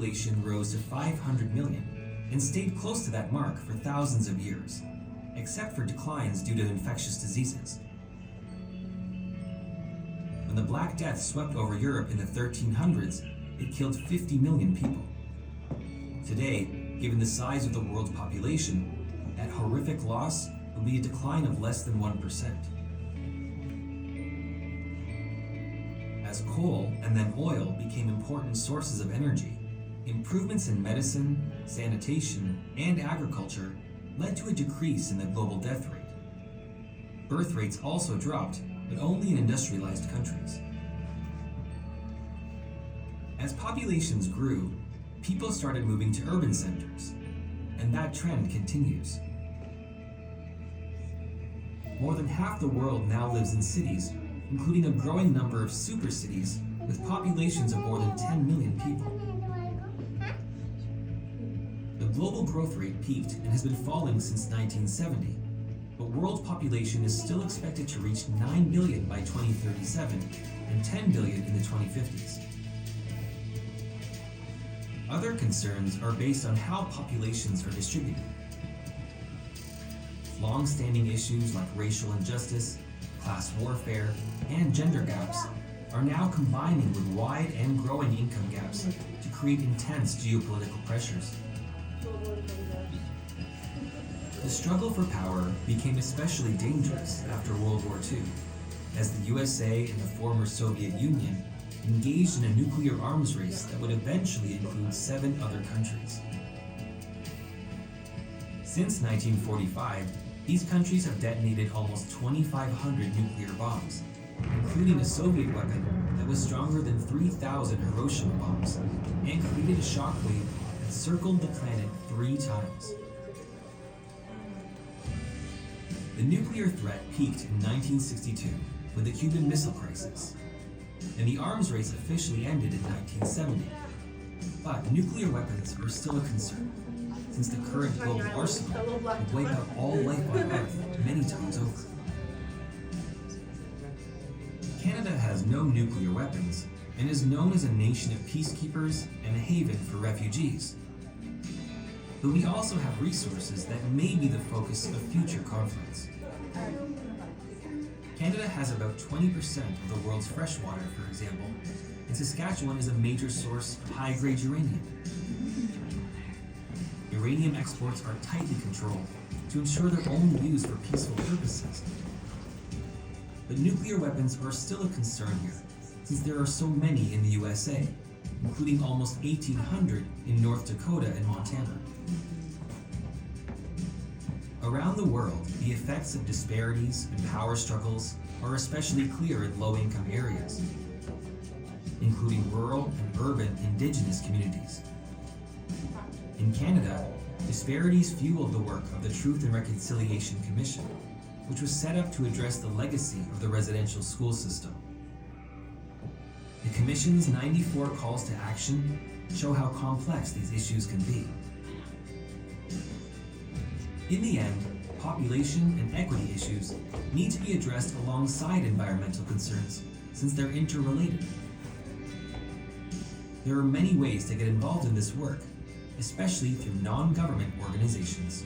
population rose to 500 million and stayed close to that mark for thousands of years, except for declines due to infectious diseases. When the Black Death swept over Europe in the 1300s, it killed 50 million people. Today, given the size of the world's population, that horrific loss would be a decline of less than 1%. As coal and then oil became important sources of energy, improvements in medicine, sanitation, and agriculture led to a decrease in the global death rate. Birth rates also dropped, but only in industrialized countries. As populations grew, people started moving to urban centers, and that trend continues. More than half the world now lives in cities, including a growing number of super cities with populations of more than 10 million people. The global growth rate peaked and has been falling since 1970, but world population is still expected to reach 9 billion by 2037 and 10 billion in the 2050s. Other concerns are based on how populations are distributed. Long-standing issues like racial injustice, class warfare, and gender gaps are now combining with wide and growing income gaps to create intense geopolitical pressures. The struggle for power became especially dangerous after World War II, as the USA and the former Soviet Union engaged in a nuclear arms race that would eventually include 7 other countries. Since 1945, these countries have detonated almost 2,500 nuclear bombs, including a Soviet weapon that was stronger than 3,000 Hiroshima bombs and created a shockwave that circled the planet 3 times. The nuclear threat peaked in 1962 with the Cuban Missile Crisis, and the arms race officially ended in 1970. But nuclear weapons are still a concern, since the current global arsenal would wipe out all life on Earth many times over. Canada has no nuclear weapons and is known as a nation of peacekeepers and a haven for refugees. But we also have resources that may be the focus of future conflicts. Canada has about 20% of the world's fresh water, for example, and Saskatchewan is a major source of high-grade uranium. Uranium exports are tightly controlled to ensure their own use for peaceful purposes. But nuclear weapons are still a concern here, since there are so many in the USA, including almost 1,800 in North Dakota and Montana. Around the world, the effects of disparities and power struggles are especially clear in low-income areas, including rural and urban Indigenous communities. In Canada, disparities fueled the work of the Truth and Reconciliation Commission, which was set up to address the legacy of the residential school system. The Commission's 94 calls to action show how complex these issues can be. In the end, population and equity issues need to be addressed alongside environmental concerns, since they're interrelated. There are many ways to get involved in this work, especially through non-government organizations.